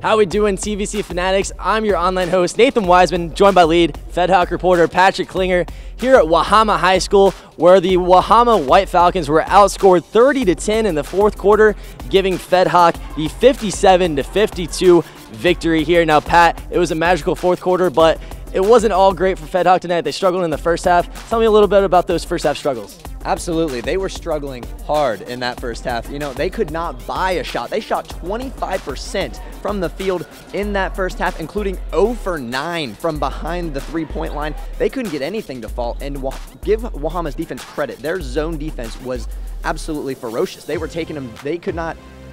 How we doing, TVC fanatics? I'm your online host, Nathan Wiseman, joined by lead Fed Hoc reporter Patrick Klinger here at Wahama High School, where the Wahama White Falcons were outscored 30-10 in the fourth quarter, giving Fed Hoc the 57-52 victory here. Now, Pat, it was a magical fourth quarter, but it wasn't all great for Fed Hoc tonight. They struggled in the first half. Tell me a little bit about those first half struggles. Absolutely. They were struggling hard in that first half. You know, they could not buy a shot. They shot 25% from the field in that first half, including 0 for 9 from behind the three-point line. They couldn't get anything to fall, and give Wahama's defense credit. Their zone defense was absolutely ferocious. They were taking them,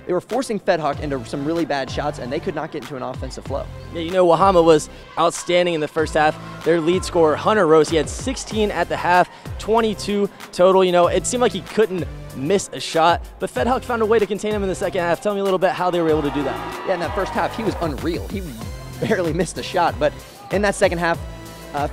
they were forcing Fed Hoc into some really bad shots, and they could not get into an offensive flow. Yeah, you know, Wahama was outstanding in the first half. Their lead scorer, Hunter Rose, he had 16 at the half, 22 total. You know, it seemed like he couldn't miss a shot, but Fed Hoc found a way to contain him in the second half. Tell me a little bit how they were able to do that. Yeah, in that first half, he was unreal. He barely missed a shot, but in that second half,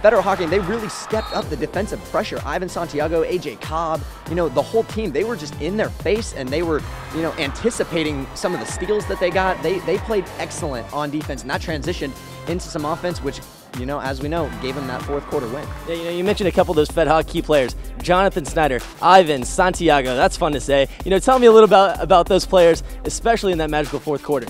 Federal Hocking, they really stepped up the defensive pressure. Ivan Santiago, AJ Cobb, you know, the whole team, they were just in their face, and they were, you know, anticipating some of the steals that they got. They played excellent on defense, and that transitioned into some offense, which, you know, as we know, gave them that fourth quarter win. Yeah, you know, you mentioned a couple of those Fed Hoc key players, Jonathan Snyder, Ivan Santiago. That's fun to say. You know, tell me a little about those players, especially in that magical fourth quarter.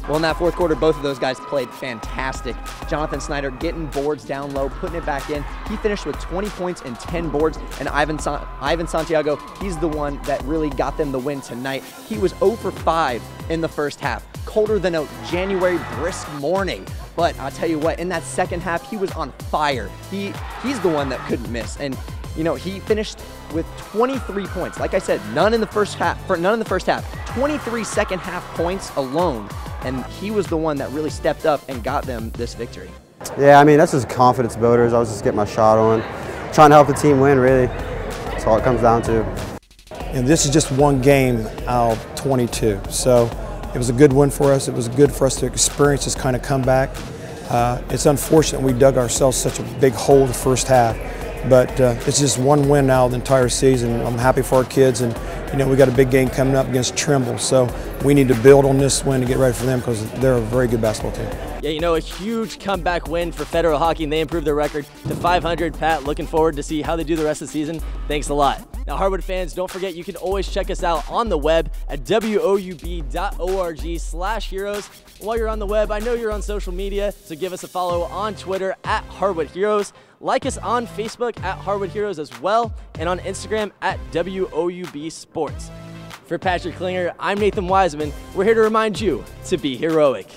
Well, in that fourth quarter, both of those guys played fantastic. Jonathan Snyder getting boards down low, putting it back in. He finished with 20 points and 10 boards, and Ivan Santiago, he's the one that really got them the win tonight. He was 0 for 5 in the first half, colder than a January brisk morning. But I'll tell you what, in that second half, he was on fire. He's the one that couldn't miss, and you know, he finished with 23 points. Like I said, none in the first half. 23 second half points alone. And he was the one that really stepped up and got them this victory. Yeah, I mean, that's just confidence builders. I was just getting my shot on, trying to help the team win, really. That's all it comes down to. And this is just one game out of 22. So it was a good win for us. It was good for us to experience this kind of comeback. It's unfortunate we dug ourselves such a big hole the first half. But it's just one win now the entire season. I'm happy for our kids, and you know, we got a big game coming up against Trimble, so we need to build on this win to get ready for them because they're a very good basketball team. Yeah, you know, a huge comeback win for Federal Hocking. They improved their record to 500. Pat, looking forward to see how they do the rest of the season. Thanks a lot. Now, Hardwood fans, don't forget you can always check us out on the web at woub.org/heroes. While you're on the web, I know you're on social media, so give us a follow on Twitter at Hardwood Heroes. Like us on Facebook at Hardwood Heroes as well, and on Instagram at WOUB Sports. For Patrick Klinger, I'm Nathan Wiseman. We're here to remind you to be heroic.